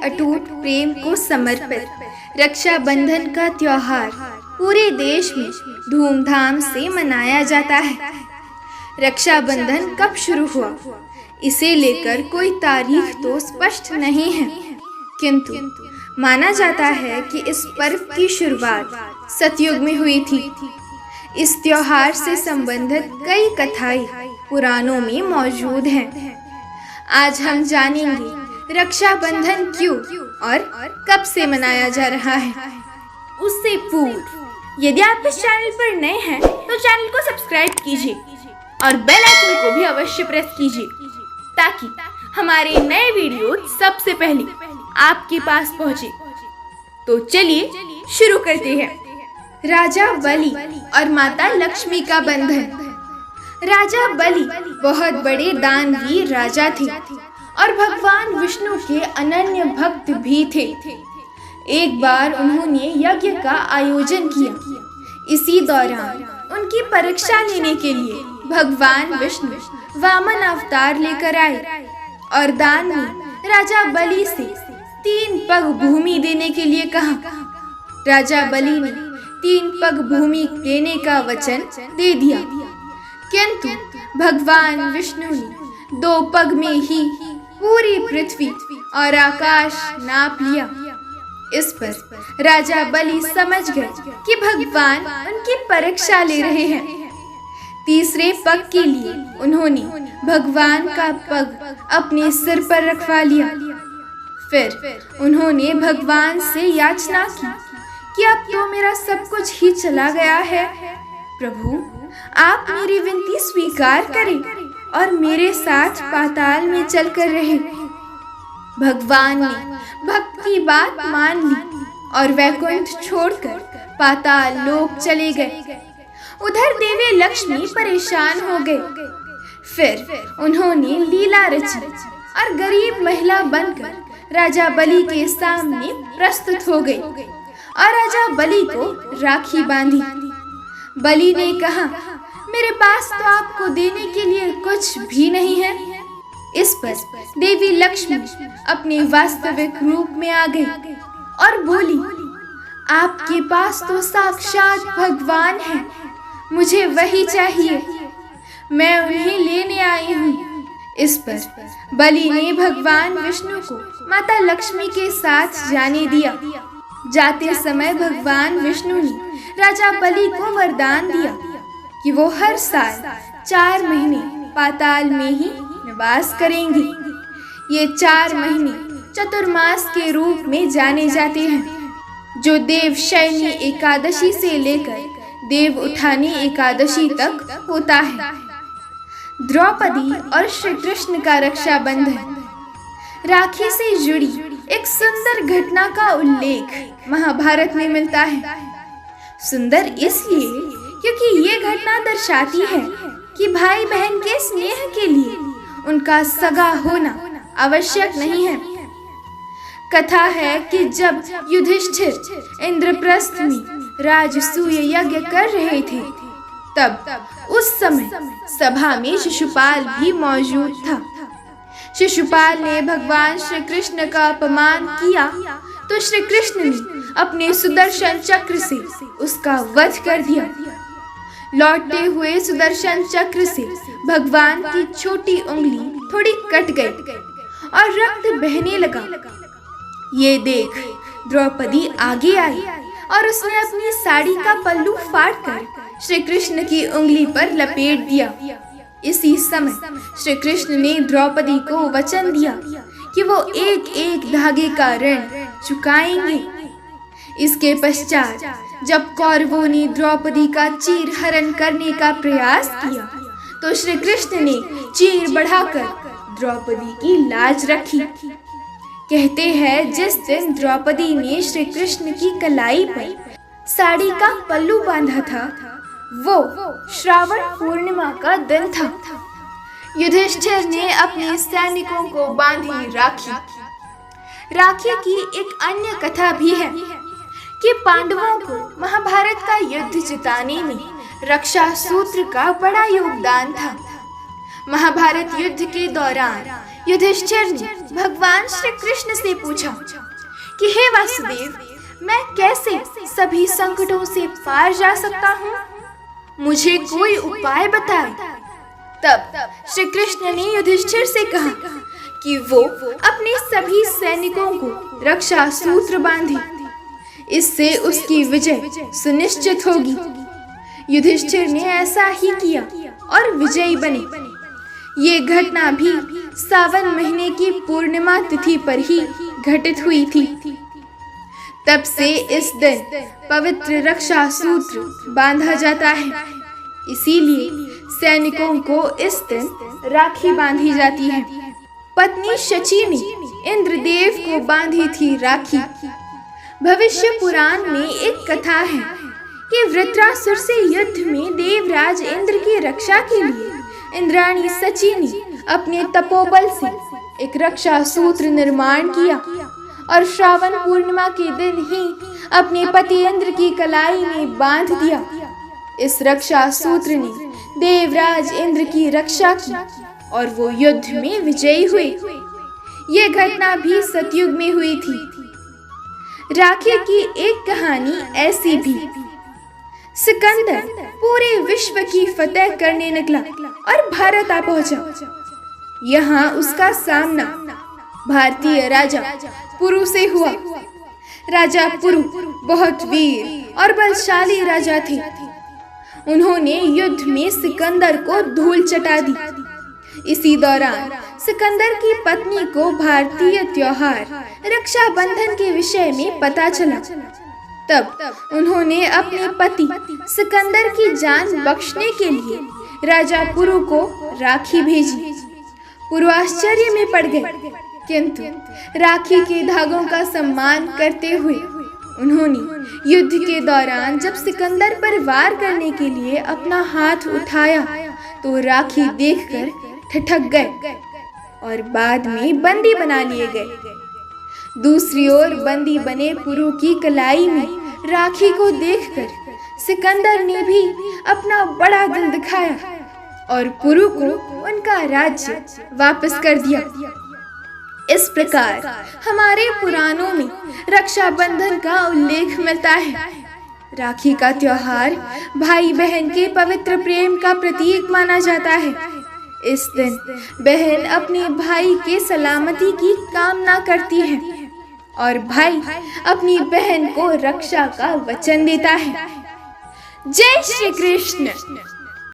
अटूट प्रेम को समर्पित रक्षाबंधन का त्योहार पूरे देश में धूमधाम से मनाया जाता है। रक्षाबंधन कब शुरू हुआ, इसे लेकर कोई तारीख तो स्पष्ट नहीं है, किंतु माना जाता है कि इस पर्व की शुरुआत सतयुग में हुई थी। इस त्योहार से संबंधित कई कथाएं पुराणों में मौजूद हैं। आज हम जानेंगे रक्षाबंधन क्यों और कब से मनाया जा रहा है। उससे पूर्व यदि आप इस चैनल पर नए हैं तो चैनल को सब्सक्राइब कीजिए और बेल आइकन को भी अवश्य प्रेस कीजिए ताकि हमारे नए वीडियो सबसे पहले आपके पास पहुंचे। तो चलिए शुरू करते हैं। राजा बलि और माता लक्ष्मी का बंधन। राजा बलि बहुत बड़े दानवीर राजा थे और भगवान विष्णु के अनन्य भक्त भी थे। एक बार उन्होंने यज्ञ का आयोजन किया। इसी दौरान उनकी परीक्षा लेने के लिए भगवान विष्णु वामन अवतार लेकर आए और दान में राजा बलि से 3 पग भूमि देने के लिए कहा। राजा बलि ने 3 पग भूमि देने का वचन दे दिया, किंतु भगवान विष्णु ने 2 पग में ही पूरी पृथ्वी और आकाश नाप लिया। इस पर राजा बलि समझ गए कि भगवान उनकी परीक्षा ले रहे हैं। तीसरे पग के लिए उन्होंने भगवान का पग अपने सिर पर रखवा लिया। फिर उन्होंने भगवान से याचना की कि अब तो मेरा सब कुछ ही चला गया है, प्रभु आप मेरी विनती स्वीकार करें और मेरे साथ पाताल में चलकर रहे। भगवान ने भक्त की बात मान ली और वैकुंठ छोड़कर पाताल लोक चले गए। उधर देवी लक्ष्मी परेशान हो गए। फिर उन्होंने लीला रची और गरीब महिला बनकर राजा बलि के सामने प्रस्तुत हो गई और राजा बलि को राखी बांधी। बलि ने कहा, मेरे पास तो आपको देने के लिए कुछ भी नहीं है। इस पर देवी लक्ष्मी अपने वास्तविक रूप में आ गई और बोली, आपके पास तो साक्षात भगवान है, मुझे वही चाहिए, मैं उन्हें लेने आई हूँ। इस पर बलि ने भगवान विष्णु को माता लक्ष्मी के साथ जाने दिया। जाते समय भगवान विष्णु ने राजा बलि को वरदान दिया कि वो हर साल 4 महीने पाताल में ही निवास करेंगे। ये 4 महीने चतुर्मास के रूप में जाने जाते हैं, जो देवशयनी एकादशी से लेकर देव उठानी एकादशी तक होता है। द्रौपदी और श्री कृष्ण का रक्षाबंधन। राखी से जुड़ी एक सुंदर घटना का उल्लेख महाभारत में मिलता है। सुंदर इसलिए क्योंकि ये घटना दर्शाती है कि भाई बहन के स्नेह के लिए उनका सगा होना आवश्यक नहीं है। कथा है कि जब युधिष्ठिर इंद्रप्रस्थ में राजसूय यज्ञ कर रहे थे, तब उस समय सभा में शिशुपाल भी मौजूद था। शिशुपाल ने भगवान श्री कृष्ण का अपमान किया तो श्री कृष्ण ने अपने सुदर्शन चक्र से उसका वध कर दिया। लौटते हुए सुदर्शन चक्र से भगवान की छोटी उंगली थोड़ी कट गई और रक्त बहने लगा। ये देख द्रौपदी आगे आई और उसने अपनी साड़ी का पल्लू फाड़कर श्री कृष्ण की उंगली पर लपेट दिया। इसी समय श्री कृष्ण ने द्रौपदी को वचन दिया कि वो एक एक धागे का ऋण चुकाएंगे। इसके पश्चात जब कौरवों ने द्रौपदी का चीर हरण करने का प्रयास किया तो श्री कृष्ण ने चीर बढ़ाकर द्रौपदी की लाज रखी। कहते हैं जिस दिन द्रौपदी ने श्री कृष्ण की कलाई पर साड़ी का पल्लू बांधा था, वो श्रावण पूर्णिमा का दिन था। युधिष्ठिर ने अपने सैनिकों को बांधी राखी। राखी की एक अन्य कथा भी है कि पांडवों को महाभारत का युद्ध जिताने में रक्षा सूत्र का बड़ा योगदान था। महाभारत युद्ध के दौरान युधिष्ठिर ने भगवान श्री कृष्ण से पूछा कि हे वासुदेव, मैं कैसे सभी संकटों से पार जा सकता हूँ? मुझे कोई उपाय बताए। तब श्री कृष्ण ने युधिष्ठिर से कहा कि वो अपने सभी सैनिकों को रक्षा सूत्र बांधे, इससे उसकी विजय सुनिश्चित होगी। युधिष्ठिर ने ऐसा ही किया और विजयी बने। ये घटना भी सावन महीने की पूर्णिमा तिथि पर ही घटित हुई थी। तब से इस दिन पवित्र रक्षा सूत्र बांधा जाता है। इसीलिए सैनिकों को इस दिन राखी बांधी जाती है। पत्नी शची ने इंद्रदेव को बांधी थी राखी। भविष्य पुराण में एक कथा है कि वृत्रासुर से युद्ध में देवराज इंद्र की रक्षा के लिए इंद्राणी शची ने अपने तपोबल से एक रक्षा सूत्र निर्माण किया और श्रावण पूर्णिमा के दिन ही अपने पति इंद्र की कलाई में बांध दिया। इस रक्षा सूत्र ने देवराज इंद्र की रक्षा की और वो युद्ध में विजयी हुए। ये घटना भी सतयुग में हुई थी। राखी की एक कहानी ऐसी भी। सिकंदर पूरे विश्व की फतेह करने निकला और भारत आ पहुंचा। यहाँ उसका सामना भारतीय राजा पुरु से हुआ। राजा पुरु बहुत वीर और बलशाली राजा थे। उन्होंने युद्ध में सिकंदर को धूल चटा दी। इसी दौरान सिकंदर की पत्नी को भारतीय त्योहार रक्षाबंधन के विषय में पता चला। तब उन्होंने अपने पति सिकंदर की जान बख्शने के लिए राजा पुरु को राखी भेजी। पुरु आश्चर्य में पड़ गए, किंतु राखी के धागों का सम्मान करते हुए उन्होंने युद्ध के दौरान जब सिकंदर पर वार करने के लिए अपना हाथ उठाया तो राखी देखकर ठिठक गए और बाद में बंदी बना लिए गए। दूसरी ओर बंदी बने पुरु की कलाई में राखी को देखकर सिकंदर ने भी अपना बड़ा दिल दिखाया और पुरु को उनका राज्य वापस कर दिया। इस प्रकार हमारे पुराणों में रक्षाबंधन का उल्लेख मिलता है। राखी का त्योहार भाई बहन के पवित्र प्रेम का प्रतीक माना जाता है। इस दिन बहन अपने भाई के सलामती की कामना करती है और भाई अपनी बहन को रक्षा का वचन देता है। जय श्री कृष्ण।